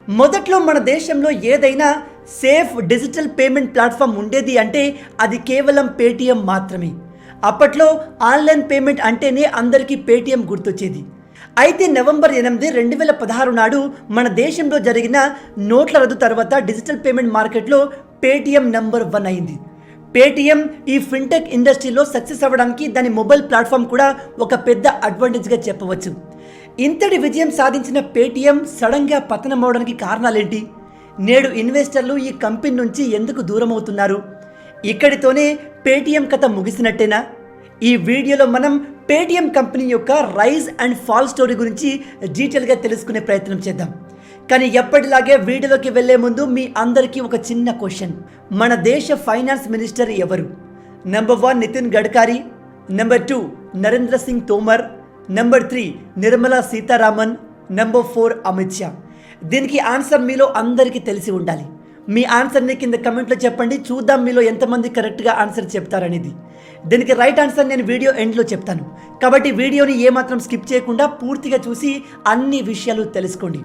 మొదట్లో మన దేశంలో ఏదైనా సేఫ్ డిజిటల్ పేమెంట్ ప్లాట్ఫామ్ ఉండేది అంటే అది కేవలం పేటీఎం మాత్రమే. అప్పట్లో ఆన్లైన్ పేమెంట్ అంటేనే అందరికీ పేటీఎం గుర్తొచ్చేది. అయితే నవంబర్ 8, 2016 నాడు మన దేశంలో జరిగిన నోట్ల రద్దు తర్వాత డిజిటల్ పేమెంట్ మార్కెట్లో పేటీఎం నంబర్ 1 అయింది. పేటీఎం ఈ ఫిన్టెక్ ఇండస్ట్రీలో సక్సెస్ అవ్వడానికి దాని మొబైల్ ప్లాట్ఫామ్ కూడా ఒక పెద్ద అడ్వాంటేజ్గా చెప్పవచ్చు. ఇంతటి విజయం సాధించిన పేటీఎం సడన్గా పతనం అవడానికి కారణాలేంటి? నేడు ఇన్వెస్టర్లు ఈ కంపెనీ నుంచి ఎందుకు దూరం అవుతున్నారు? ఇక్కడితోనే పేటీఎం కథ ముగిసినట్టేనా? ఈ వీడియోలో మనం పేటీఎం కంపెనీ యొక్క రైజ్ అండ్ ఫాల్ స్టోరీ గురించి డీటెయిల్గా తెలుసుకునే ప్రయత్నం చేద్దాం. కానీ ఎప్పటిలాగే వీడియోలోకి వెళ్లే ముందు మీ అందరికీ ఒక చిన్న క్వశ్చన్. మన దేశ ఫైనాన్స్ మినిస్టర్ ఎవరు? Number 1 Nitin Gadkari, number 2 Narendra Singh Tomar, number 3 Nirmala Sitharaman, number 4 Amit Shah. దీనికి ఆన్సర్ మీలో అందరికీ తెలిసి ఉండాలి. మీ ఆన్సర్ని కింద కమెంట్లో చెప్పండి. చూద్దాం మీలో ఎంతమంది కరెక్ట్గా ఆన్సర్ చెప్తారనేది. దీనికి రైట్ ఆన్సర్ నేను వీడియో ఎండ్లో చెప్తాను. కాబట్టి వీడియోని ఏమాత్రం స్కిప్ చేయకుండా పూర్తిగా చూసి అన్ని విషయాలు తెలుసుకోండి.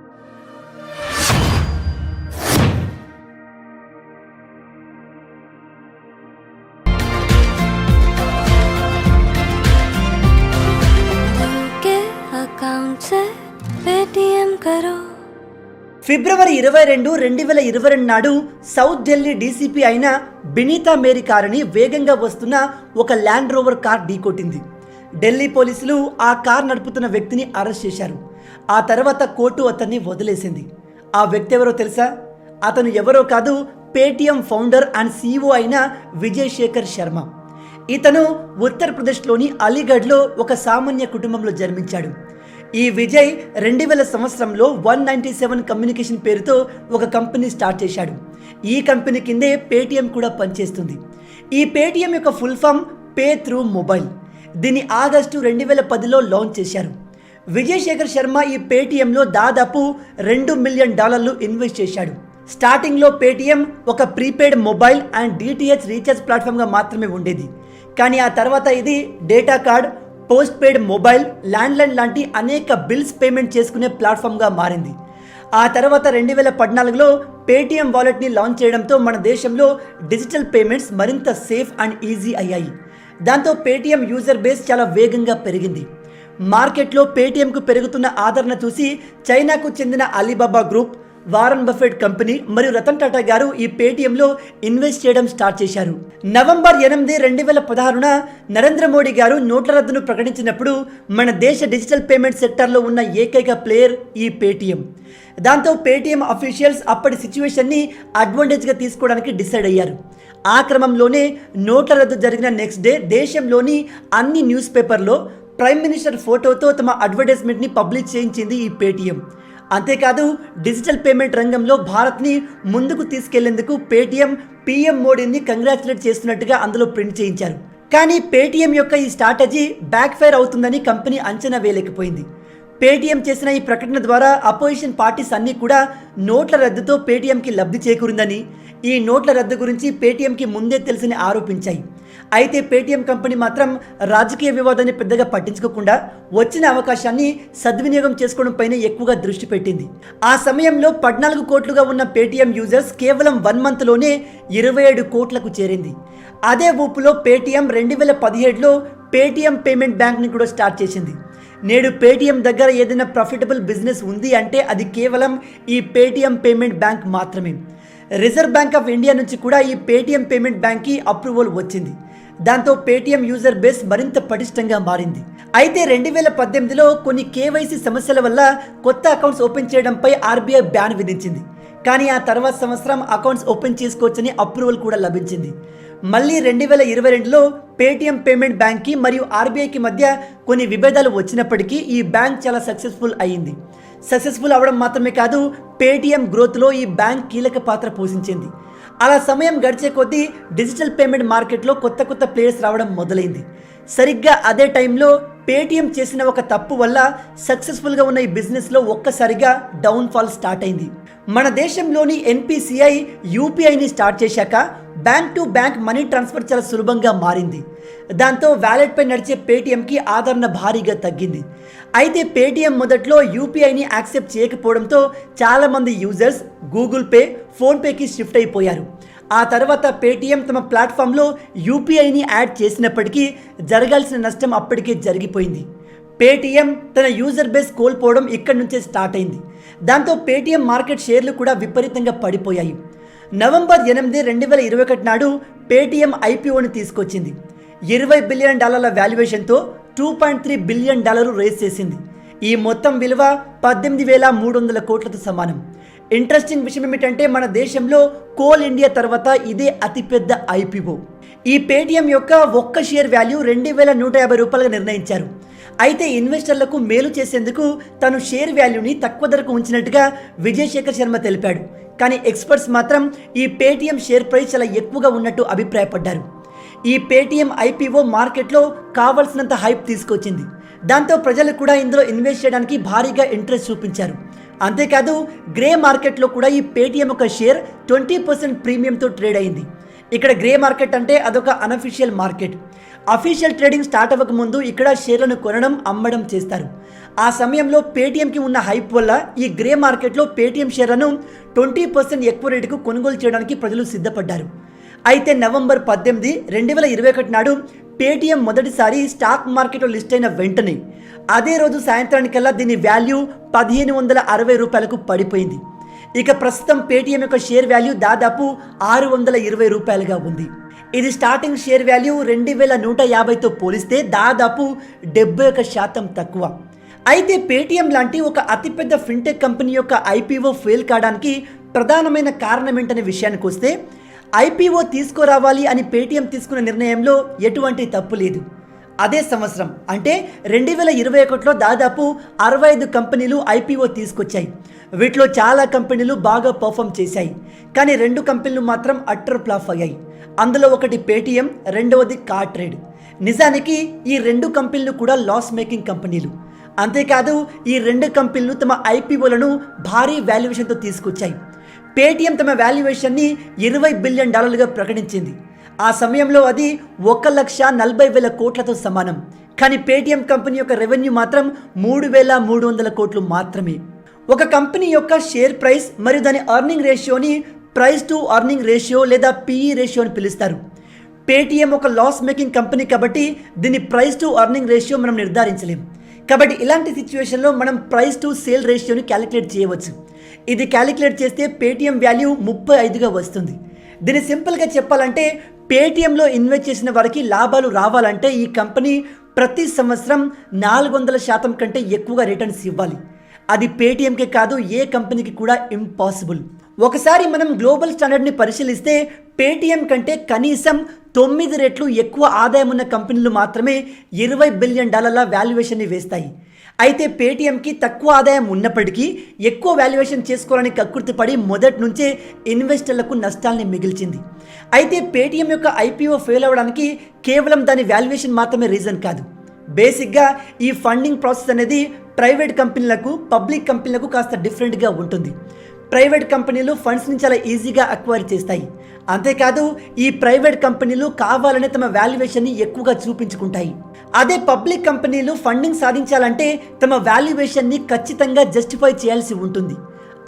ఫిబ్రవరి 22, 2022 నాడు సౌత్ ఢిల్లీ డీసీపీ అయిన బినీతా మేరీ కారుని వేగంగా వస్తున్న ఒక ల్యాండ్ రోవర్ కార్ ఢీకొట్టింది. ఢిల్లీ పోలీసులు ఆ కార్ నడుపుతున్న వ్యక్తిని అరెస్ట్ చేశారు. ఆ తర్వాత కోర్టు అతన్ని వదిలేసింది. ఆ వ్యక్తి ఎవరో తెలుసా? అతను ఎవరో కాదు, పేటీఎం ఫౌండర్ అండ్ సీఈఓ అయిన విజయ్ శేఖర్ శర్మ. ఇతను ఉత్తరప్రదేశ్లోని అలీగఢ్లో ఒక సామాన్య కుటుంబంలో జన్మించాడు. ఈ విజయ్ 2000 సంవత్సరంలో 197 కమ్యూనికేషన్ పేరుతో ఒక కంపెనీ స్టార్ట్ చేశాడు. ఈ కంపెనీ కిందే పేటీఎం కూడా పనిచేస్తుంది. ఈ పేటీఎం యొక్క full form pay through mobile. దీన్ని ఆగస్టు 2010లో లాంచ్ చేశారు. విజయ్ శేఖర్ శర్మ ఈ పేటీఎంలో దాదాపు $2 మిలియన్ ఇన్వెస్ట్ చేశాడు. స్టార్టింగ్లో పేటీఎం ఒక prepaid mobile and DTH recharge ప్లాట్ఫామ్గా మాత్రమే ఉండేది. కానీ ఆ తర్వాత ఇది data card, postpaid mobile, landline లాంటి అనేక బిల్స్ పేమెంట్ చేసుకునే ప్లాట్ఫామ్గా మారింది. ఆ తర్వాత 2014లో పేటీఎం వాలెట్ని లాంచ్ చేయడంతో మన దేశంలో డిజిటల్ పేమెంట్స్ మరింత సేఫ్ అండ్ ఈజీ అయ్యాయి. దాంతో పేటీఎం యూజర్ బేస్ చాలా వేగంగా పెరిగింది. మార్కెట్లో పేటీఎంకు పెరుగుతున్న ఆదరణ చూసి చైనాకు చెందిన Alibaba group, Warren Buffett company మరియు రతన్ టాటా గారు ఈ పేటీఎంలో ఇన్వెస్ట్ చేయడం స్టార్ట్ చేశారు. నవంబర్ 8, 2016న నరేంద్ర మోడీ గారు నోట్ల రద్దును ప్రకటించినప్పుడు మన దేశ డిజిటల్ పేమెంట్ సెక్టార్లో ఉన్న ఏకైక ప్లేయర్ ఈ పేటీఎం. దాంతో పేటీఎం అఫీషియల్స్ అప్పటి సిచ్యువేషన్ని అడ్వాంటేజ్గా తీసుకోవడానికి డిసైడ్ అయ్యారు. ఆ క్రమంలోనే నోట్ల రద్దు జరిగిన నెక్స్ట్ డే దేశంలోని అన్ని న్యూస్ పేపర్లో ప్రైమ్ మినిస్టర్ ఫోటోతో తమ అడ్వర్టైజ్మెంట్ని పబ్లిష్ చేయించింది ఈ పేటీఎం. అంతేకాదు డిజిటల్ పేమెంట్ రంగంలో భారత్ని ముందుకు తీసుకెళ్లేందుకు పేటీఎం పీఎం మోడీని కంగ్రాచులేట్ చేస్తున్నట్టుగా అందులో ప్రింట్ చేయించారు. కానీ పేటీఎం యొక్క ఈ స్ట్రాటజీ బ్యాక్ ఫైర్ అవుతుందని కంపెనీ అంచనా వేయలేకపోయింది. పేటీఎం చేసిన ఈ ప్రకటన ద్వారా అపోజిషన్ పార్టీస్ అన్నీ కూడా నోట్ల రద్దుతో పేటీఎంకి లబ్ధి చేకూరిందని, ఈ నోట్ల రద్దు గురించి పేటీఎంకి ముందే తెలిసని ఆరోపించాయి. అయితే పేటీఎం కంపెనీ మాత్రం రాజకీయ వివాదాన్ని పెద్దగా పట్టించుకోకుండా వచ్చిన అవకాశాన్ని సద్వినియోగం చేసుకోవడంపైనే ఎక్కువగా దృష్టి పెట్టింది. ఆ సమయంలో 14 కోట్లుగా ఉన్న పేటీఎం యూజర్స్ కేవలం 1 మంత్లోనే 27 కోట్లకు చేరింది. అదే ఊపులో పేటీఎం 2017లో పేటీఎం పేమెంట్ బ్యాంక్ని కూడా స్టార్ట్ చేసింది. నేడు పేటీఎం దగ్గర ఏదైనా ప్రాఫిటబుల్ బిజినెస్ ఉంది అంటే అది కేవలం ఈ పేటీఎం పేమెంట్ బ్యాంక్ మాత్రమే. రిజర్వ్ బ్యాంక్ ఆఫ్ ఇండియా నుంచి కూడా ఈ పేటీఎం పేమెంట్ బ్యాంక్కి అప్రూవల్ వచ్చింది. దాంతో పేటీఎం యూజర్ బేస్ మరింత పటిష్టంగా మారింది. అయితే 2018లో కొన్ని కేవైసీ సమస్యల వల్ల కొత్త అకౌంట్స్ ఓపెన్ చేయడంపై ఆర్బీఐ బ్యాన్ విధించింది. కానీ ఆ తర్వాత సంవత్సరం అకౌంట్స్ ఓపెన్ చేసుకోవచ్చని అప్రూవల్ కూడా లభించింది. మళ్ళీ 2022లో పేటీఎం పేమెంట్ బ్యాంక్కి మరియు ఆర్బీఐకి మధ్య కొన్ని విభేదాలు వచ్చినప్పటికీ ఈ బ్యాంక్ చాలా సక్సెస్ఫుల్ అయ్యింది. సక్సెస్ఫుల్ అవడం మాత్రమే కాదు, పేటీఎం గ్రోత్లో ఈ బ్యాంక్ కీలక పాత్ర పోషించింది. అలా సమయం గడిచే కొద్దీ డిజిటల్ పేమెంట్ మార్కెట్లో కొత్త ప్లేయర్స్ రావడం మొదలైంది. సరిగ్గా అదే టైంలో పేటీఎం చేసిన ఒక తప్పు వల్ల సక్సెస్ఫుల్గా ఉన్న ఈ బిజినెస్లో ఒక్కసారిగా డౌన్ఫాల్ స్టార్ట్ అయింది. మన దేశంలోని ఎన్పిసిఐ యూపీఐని స్టార్ట్ చేశాక bank to bank money transfer చాలా సులభంగా మారింది. దాంతో వ్యాలెట్పై నడిచే పేటీఎంకి ఆదరణ భారీగా తగ్గింది. అయితే పేటీఎం మొదట్లో యూపీఐని యాక్సెప్ట్ చేయకపోవడంతో చాలామంది యూజర్స్ గూగుల్ పే, ఫోన్పేకి షిఫ్ట్ అయిపోయారు. ఆ తర్వాత పేటీఎం తమ ప్లాట్ఫామ్లో యూపీఐని యాడ్ చేసినప్పటికీ జరగాల్సిన నష్టం అప్పటికే జరిగిపోయింది. పేటీఎం తన యూజర్ బేస్ కోల్పోవడం ఇక్కడి నుంచే స్టార్ట్ అయింది. దాంతో పేటీఎం మార్కెట్ షేర్లు కూడా విపరీతంగా పడిపోయాయి. నవంబర్ 8, 2021 నాడు పేటీఎం ఐపీఓని తీసుకొచ్చింది. $20 బిలియన్ వాల్యుయేషన్తో $2.3 బిలియన్ రేస్ చేసింది. ఈ మొత్తం విలువ 18,300 కోట్లతో సమానం. ఇంట్రెస్టింగ్ విషయం ఏమిటంటే మన దేశంలో కోల్ ఇండియా తర్వాత ఇదే అతిపెద్ద ఐపీఓ. ఈ పేటీఎం యొక్క ఒక్క షేర్ వాల్యూ $2,150గా నిర్ణయించారు. అయితే ఇన్వెస్టర్లకు మేలు చేసేందుకు తను షేర్ వాల్యూని తక్కువ ధరకు ఉంచినట్టుగా విజయ్ శేఖర్ శర్మ తెలిపాడు. కానీ ఎక్స్పర్ట్స్ మాత్రం ఈ పేటీఎం షేర్ ప్రైస్ చాలా ఎక్కువగా ఉన్నట్టు అభిప్రాయపడ్డారు. ఈ పేటీఎం ఐపీఓ మార్కెట్లో కావాల్సినంత హైప్ తీసుకొచ్చింది. దాంతో ప్రజలు కూడా ఇందులో ఇన్వెస్ట్ చేయడానికి భారీగా ఇంట్రెస్ట్ చూపించారు. అంతేకాదు గ్రే మార్కెట్లో కూడా ఈ పేటీఎం ఒక షేర్ 20% ప్రీమియంతో ట్రేడ్ అయింది. ఇక్కడ గ్రే మార్కెట్ అంటే అదొక unofficial market. Official trading start అవ్వక ముందు ఇక్కడ షేర్లను కొనడం, అమ్మడం చేస్తారు. ఆ సమయంలో పేటీఎంకి ఉన్న హైప్ వల్ల ఈ గ్రే మార్కెట్లో పేటీఎం షేర్లను 20% ఎక్కువ రేటుకు కొనుగోలు చేయడానికి ప్రజలు సిద్ధపడ్డారు. అయితే నవంబర్ 18, 2021 నాడు పేటీఎం మొదటిసారి స్టాక్ మార్కెట్లో లిస్ట్ అయిన వెంటనే అదే రోజు సాయంత్రానికల్లా దీని వాల్యూ $1,560కు పడిపోయింది. ఇక ప్రస్తుతం పేటీఎం యొక్క షేర్ వాల్యూ దాదాపు $620గా ఉంది. ఇది స్టార్టింగ్ షేర్ వాల్యూ 2,150తో పోలిస్తే దాదాపు 71% తక్కువ. అయితే పేటీఎం లాంటి ఒక అతిపెద్ద ఫిన్టెక్ కంపెనీ యొక్క ఐపీఓ ఫెయిల్ కావడానికి ప్రధానమైన కారణం ఏంటనే విషయానికి వస్తే ఐపీఓ తీసుకురావాలి అని పేటీఎం తీసుకున్న నిర్ణయంలో ఎటువంటి తప్పు లేదు. అదే సంవత్సరం అంటే 2021లో దాదాపు 65 కంపెనీలు ఐపీఓ తీసుకొచ్చాయి. వీటిలో చాలా కంపెనీలు బాగా పర్ఫామ్ చేశాయి. కానీ 2 కంపెనీలు మాత్రం అట్టర్ ఫ్లాప్ అయ్యాయి. అందులో ఒకటి పేటీఎం, రెండవది కార్ట్రేడ్. నిజానికి ఈ 2 కంపెనీలు కూడా లాస్ మేకింగ్ కంపెనీలు. అంతేకాదు ఈ 2 కంపెనీలు తమ ఐపీఓలను భారీ వాల్యుయేషన్తో తీసుకొచ్చాయి. పేటీఎం తమ వాల్యుయేషన్ని $20 బిలియన్ ప్రకటించింది. ఆ సమయంలో అది 1,40,000 కోట్లతో సమానం. కానీ పేటీఎం కంపెనీ యొక్క రెవెన్యూ మాత్రం 3,300 కోట్లు మాత్రమే. ఒక కంపెనీ యొక్క షేర్ ప్రైస్ మరియు దాని ఎర్నింగ్ రేషియోని ప్రైస్ టు ఎర్నింగ్ రేషియో లేదా పీఈ రేషియో అని పిలుస్తారు. పేటీఎం ఒక లాస్ మేకింగ్ కంపెనీ కాబట్టి దీని ప్రైస్ టు ఎర్నింగ్ రేషియో మనం నిర్ధారించలేం. కాబట్టి ఇలాంటి సిచ్యువేషన్లో మనం ప్రైస్ టు సేల్ రేషియోని క్యాలిక్యులేట్ చేయవచ్చు. ఇది క్యాలిక్యులేట్ చేస్తే పేటీఎం వాల్యూ 35గా వస్తుంది. దీన్ని సింపుల్గా చెప్పాలంటే పేటీఎంలో ఇన్వెస్ట్ చేసిన వారికి లాభాలు రావాలంటే ఈ కంపెనీ ప్రతి సంవత్సరం 400% కంటే ఎక్కువగా రిటర్న్స్ ఇవ్వాలి. అది పేటీఎంకే కాదు, ఏ కంపెనీకి కూడా ఇంపాసిబుల్. ఒకసారి మనం గ్లోబల్ స్టాండర్డ్ని పరిశీలిస్తే పేటీఎం కంటే కనీసం 9 రెట్లు ఎక్కువ ఆదాయం ఉన్న కంపెనీలు మాత్రమే $20 బిలియన్ వాల్యుయేషన్ని వేస్తాయి. అయితే పేటీఎంకి తక్కువ ఆదాయం ఉన్నప్పటికీ ఎక్కువ వాల్యుయేషన్ చేసుకోవాలని కక్కుర్తిపడి మొదటి నుంచే ఇన్వెస్టర్లకు నష్టాల్ని మిగిల్చింది. అయితే పేటీఎం యొక్క ఐపీఓ ఫెయిల్ అవ్వడానికి కేవలం దాని వాల్యుయేషన్ మాత్రమే రీజన్ కాదు. బేసిక్గా ఈ ఫండింగ్ ప్రాసెస్ అనేది ప్రైవేట్ కంపెనీలకు, పబ్లిక్ కంపెనీలకు కాస్త డిఫరెంట్గా ఉంటుంది. ప్రైవేట్ కంపెనీలు ఫండ్స్ని చాలా ఈజీగా అక్వైర్ చేస్తాయి. అంతేకాదు ఈ ప్రైవేట్ కంపెనీలు కావాలనే తమ వాల్యుయేషన్ని ఎక్కువగా చూపించుకుంటాయి. అదే పబ్లిక్ కంపెనీలు ఫండింగ్ సాధించాలంటే తమ వాల్యుయేషన్ని ఖచ్చితంగా జస్టిఫై చేయాల్సి ఉంటుంది.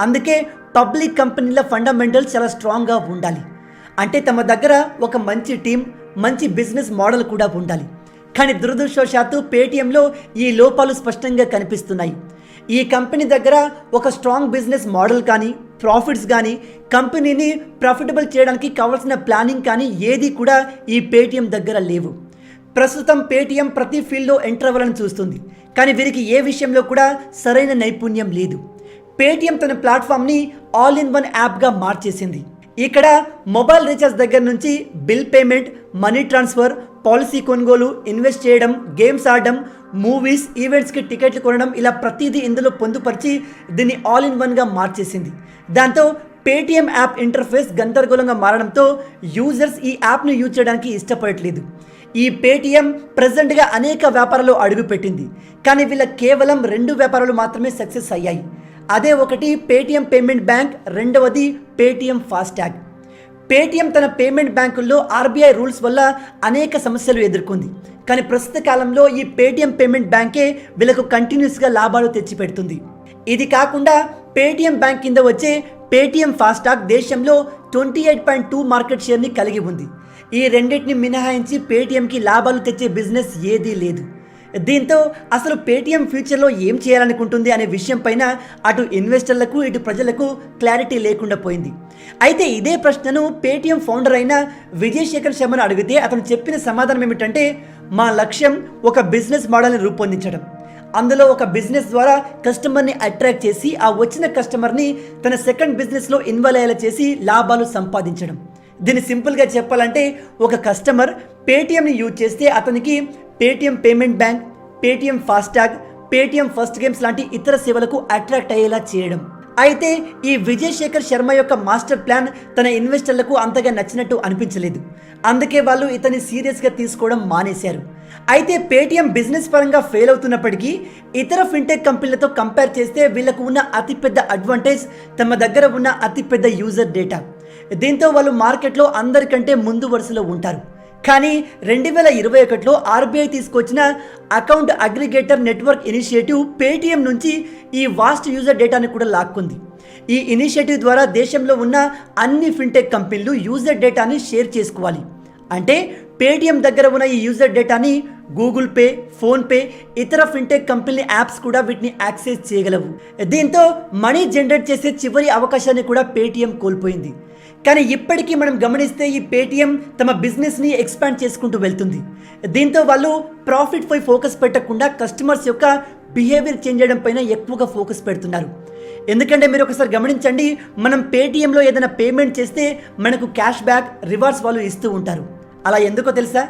అందుకే పబ్లిక్ కంపెనీల ఫండమెంటల్స్ చాలా స్ట్రాంగ్గా ఉండాలి. అంటే తమ దగ్గర ఒక మంచి టీం, మంచి బిజినెస్ మోడల్ కూడా ఉండాలి. కానీ దురదృష్టవశాత్తు పేటీఎంలో ఈ లోపాలు స్పష్టంగా కనిపిస్తున్నాయి. ఈ కంపెనీ దగ్గర ఒక స్ట్రాంగ్ బిజినెస్ మోడల్ కానీ, ప్రాఫిట్స్ కానీ, కంపెనీని ప్రాఫిటబుల్ చేయడానికి కావాల్సిన ప్లానింగ్ కానీ ఏది కూడా ఈ పేటీఎం దగ్గర లేవు. ప్రస్తుతం పేటీఎం ప్రతి ఫీల్డ్లో ఎంటర్ అవ్వాలని చూస్తుంది. కానీ వీరికి ఏ విషయంలో కూడా సరైన నైపుణ్యం లేదు. పేటీఎం తన ప్లాట్ఫామ్ని ఆల్ ఇన్ వన్ యాప్గా మార్చేసింది. ఇక్కడ మొబైల్ రీఛార్జ్ దగ్గర నుంచి bill payment, money transfer, policy కొనుగోలు, ఇన్వెస్ట్ చేయడం, గేమ్స్ ఆడడం, మూవీస్, ఈవెంట్స్కి టికెట్లు కొనడం, ఇలా ప్రతిదీ ఇందులో పొందుపరిచి దీన్ని ఆల్ ఇన్ వన్గా మార్చేసింది. దాంతో పేటీఎం యాప్ ఇంటర్ఫేస్ గందరగోళంగా మారడంతో యూజర్స్ ఈ యాప్ను యూజ్ చేయడానికి ఇష్టపడట్లేదు. ఈ పేటీఎం ప్రెజెంట్గా అనేక వ్యాపారాల్లో అడుగుపెట్టింది. కానీ వీళ్ళ కేవలం 2 వ్యాపారాలు మాత్రమే సక్సెస్ అయ్యాయి. అదే ఒకటి పేటీఎం పేమెంట్ బ్యాంక్, రెండవది పేటీఎం ఫాస్టాగ్. పేటీఎం తన పేమెంట్ బ్యాంకుల్లో ఆర్బీఐ రూల్స్ వల్ల అనేక సమస్యలు ఎదుర్కొంది. కానీ ప్రస్తుత కాలంలో ఈ పేటీఎం పేమెంట్ బ్యాంకే వీళ్ళకు కంటిన్యూస్గా లాభాలు తెచ్చిపెడుతుంది. ఇది కాకుండా పేటీఎం బ్యాంక్ కింద వచ్చే పేటీఎం ఫాస్టాగ్ దేశంలో 28.2 మార్కెట్ షేర్ని కలిగి ఉంది. ఈ రెండింటిని మినహాయించి పేటీఎంకి లాభాలు తెచ్చే బిజినెస్ ఏదీ లేదు. దీంతో అసలు పేటీఎం ఫ్యూచర్లో ఏం చేయాలనుకుంటుంది అనే విషయం పైన అటు ఇన్వెస్టర్లకు ఇటు ప్రజలకు క్లారిటీ లేకుండా పోయింది. అయితే ఇదే ప్రశ్నను పేటీఎం ఫౌండర్ అయిన విజయ్ శేఖర్ శర్మను అడిగితే అతను చెప్పిన సమాధానం ఏమిటంటే, మా లక్ష్యం ఒక బిజినెస్ మోడల్ని రూపొందించడం, అందులో ఒక బిజినెస్ ద్వారా కస్టమర్ని అట్రాక్ట్ చేసి ఆ వచ్చిన కస్టమర్ని తన సెకండ్ బిజినెస్లో ఇన్వాల్వ్ అయ్యేలా చేసి లాభాలు సంపాదించడం. దీన్ని సింపుల్గా చెప్పాలంటే ఒక కస్టమర్ పేటీఎంని యూజ్ చేస్తే అతనికి Paytm payment bank, Paytm FASTag, Paytm first games లాంటి ఇతర సేవలకు అట్రాక్ట్ అయ్యేలా చేయడం. అయితే ఈ విజయ్ శేఖర్ శర్మ యొక్క మాస్టర్ ప్లాన్ తన ఇన్వెస్టర్లకు అంతగా నచ్చినట్టు అనిపించలేదు. అందుకే వాళ్ళు ఇతన్ని సీరియస్గా తీసుకోవడం మానేశారు. అయితే పేటీఎం బిజినెస్ పరంగా ఫెయిల్ అవుతున్నప్పటికీ ఇతర ఫిన్టెక్ కంపెనీలతో కంపేర్ చేస్తే వీళ్ళకు ఉన్న అతిపెద్ద అడ్వాంటేజ్ తమ దగ్గర ఉన్న అతిపెద్ద యూజర్ డేటా. దీంతో వాళ్ళు మార్కెట్లో అందరికంటే ముందు వరుసలో ఉంటారు. కానీ 2021లో ఆర్బీఐ తీసుకొచ్చిన account aggregator network initiative Paytm నుంచి ఈ వాస్ట్ యూజర్ డేటాని కూడా లాక్కుంది. ఈ ఇనిషియేటివ్ ద్వారా దేశంలో ఉన్న అన్ని ఫిన్టెక్ కంపెనీలు యూజర్ డేటాని షేర్ చేసుకోవాలి. అంటే పేటీఎం దగ్గర ఉన్న ఈ యూజర్ డేటాని గూగుల్ పే, ఫోన్పే, ఇతర ఫిన్టెక్ కంపెనీ యాప్స్ కూడా వీటిని యాక్సెస్ చేయగలవు. దీంతో మనీ జనరేట్ చేసే చివరి అవకాశాన్ని కూడా పేటీఎం కోల్పోయింది. కానీ ఇప్పటికీ మనం గమనిస్తే ఈ పేటీఎం తమ బిజినెస్ని ఎక్స్పాండ్ చేసుకుంటూ వెళ్తుంది. దీంతో వాళ్ళు ప్రాఫిట్ పై ఫోకస్ పెట్టకుండా కస్టమర్స్ యొక్క బిహేవియర్ చేంజ్ చేయడం పైన ఎక్కువగా ఫోకస్ పెడుతున్నారు. ఎందుకంటే మీరు ఒకసారి గమనించండి, మనం పేటీఎంలో ఏదైనా పేమెంట్ చేస్తే మనకు క్యాష్ బ్యాక్, రివార్డ్స్ వాళ్ళు ఇస్తూ ఉంటారు. అలా ఎందుకో తెలుసా?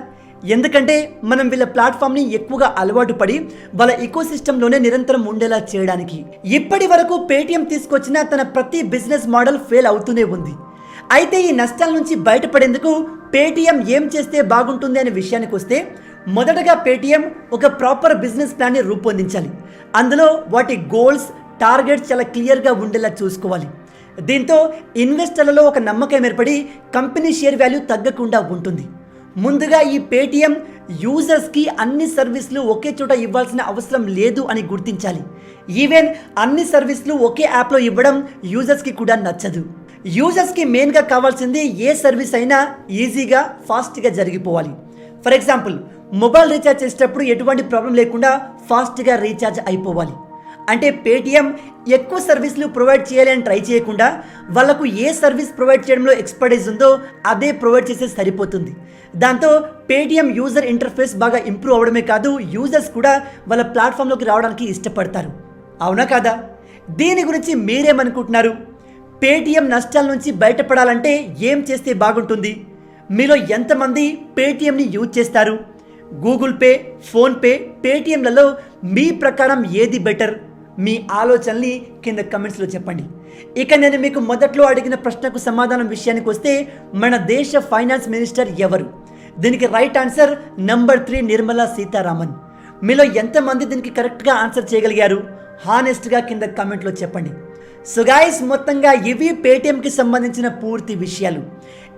ఎందుకంటే మనం వీళ్ళ ప్లాట్ఫామ్ని ఎక్కువగా అలవాటు పడి వాళ్ళ ఈకోసిస్టంలోనే నిరంతరం ఉండేలా చేయడానికి. ఇప్పటి వరకు పేటీఎం తీసుకొచ్చిన తన ప్రతి బిజినెస్ మోడల్ ఫెయిల్ అవుతూనే ఉంది. అయితే ఈ నష్టాల నుంచి బయటపడేందుకు పేటీఎం ఏం చేస్తే బాగుంటుంది అనే విషయానికి వస్తే, మొదటగా పేటీఎం ఒక ప్రాపర్ బిజినెస్ ప్లాన్ని రూపొందించాలి. అందులో వాటి గోల్స్, టార్గెట్స్ చాలా క్లియర్గా ఉండేలా చూసుకోవాలి. దీంతో ఇన్వెస్టర్లలో ఒక నమ్మకం ఏర్పడి కంపెనీ షేర్ వాల్యూ తగ్గకుండా ఉంటుంది. ముందుగా ఈ పేటీఎం యూజర్స్కి అన్ని సర్వీసులు ఒకే చోట ఇవ్వాల్సిన అవసరం లేదు అని గుర్తించాలి. ఈవెన్ అన్ని సర్వీసులు ఒకే యాప్లో ఇవ్వడం యూజర్స్కి కూడా నచ్చదు. యూజర్స్కి మెయిన్గా కావాల్సింది ఏ సర్వీస్ అయినా ఈజీగా, ఫాస్ట్గా జరిగిపోవాలి. ఫర్ ఎగ్జాంపుల్, మొబైల్ రీఛార్జ్ చేసేటప్పుడు ఎటువంటి ప్రాబ్లం లేకుండా ఫాస్ట్గా రీఛార్జ్ అయిపోవాలి. అంటే పేటీఎం ఎక్కువ సర్వీసులు ప్రొవైడ్ చేయాలని ట్రై చేయకుండా వాళ్ళకు ఏ సర్వీస్ ప్రొవైడ్ చేయడంలో ఎక్స్పర్టైజ్ ఉందో అదే ప్రొవైడ్ చేస్తే సరిపోతుంది. దాంతో పేటీఎం యూజర్ ఇంటర్ఫేస్ బాగా ఇంప్రూవ్ అవడమే కాదు, యూజర్స్ కూడా వాళ్ళ ప్లాట్ఫామ్లోకి రావడానికి ఇష్టపడతారు. అవునా కాదా? దీని గురించి మీరేమనుకుంటున్నారు? పేటీఎం నష్టాల నుంచి బయటపడాలంటే ఏం చేస్తే బాగుంటుంది? మీలో ఎంతమంది పేటీఎంని యూజ్ చేస్తారు? గూగుల్ పే, ఫోన్పే, పేటీఎంలలో మీ ప్రకారం ఏది బెటర్? మీ ఆలోచనల్ని కింద కమెంట్స్లో చెప్పండి. ఇక నేను మీకు మొదట్లో అడిగిన ప్రశ్నకు సమాధానం విషయానికి వస్తే, మన దేశ ఫైనాన్స్ మినిస్టర్ ఎవరు? దీనికి right answer number 3 Nirmala Sitharaman. మీలో ఎంతమంది దీనికి కరెక్ట్గా ఆన్సర్ చేయగలిగారు? హానెస్ట్గా కింద కమెంట్లో చెప్పండి. సో గైస్, మొత్తంగా ఇవి పేటీఎంకి సంబంధించిన పూర్తి విషయాలు.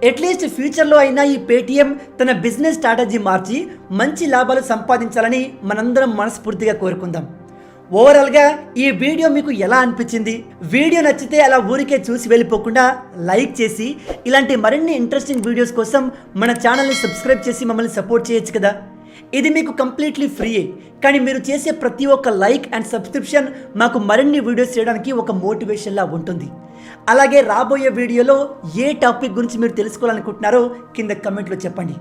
అట్లీస్ట్ ఫ్యూచర్లో అయినా ఈ పేటీఎం తన బిజినెస్ స్ట్రాటజీ మార్చి మంచి లాభాలు సంపాదించాలని మనందరం మనస్ఫూర్తిగా కోరుకుందాం. ఓవరాల్గా ఈ వీడియో మీకు ఎలా అనిపించింది? వీడియో నచ్చితే అలా ఊరికే చూసి వెళ్ళిపోకుండా లైక్ చేసి ఇలాంటి మరిన్ని ఇంట్రెస్టింగ్ వీడియోస్ కోసం మన ఛానల్ని సబ్స్క్రైబ్ చేసి మమ్మల్ని సపోర్ట్ చేయొచ్చు కదా. ఇది మీకు కంప్లీట్లీ ఫ్రీయే, కానీ మీరు చేసే ప్రతి ఒక్క లైక్ అండ్ సబ్స్క్రిప్షన్ మాకు మరిన్ని వీడియోస్ చేయడానికి ఒక మోటివేషన్లా ఉంటుంది. అలాగే రాబోయే వీడియోలో ఏ టాపిక్ గురించి మీరు తెలుసుకోవాలనుకుంటున్నారో కింద కమెంట్లో చెప్పండి.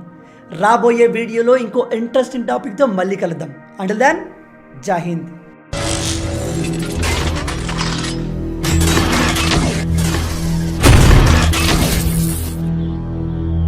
రాబోయే వీడియోలో ఇంకో ఇంట్రెస్టింగ్ టాపిక్తో మళ్ళీ కలుద్దాం. అంటిల్ దెన్, జై హింద్.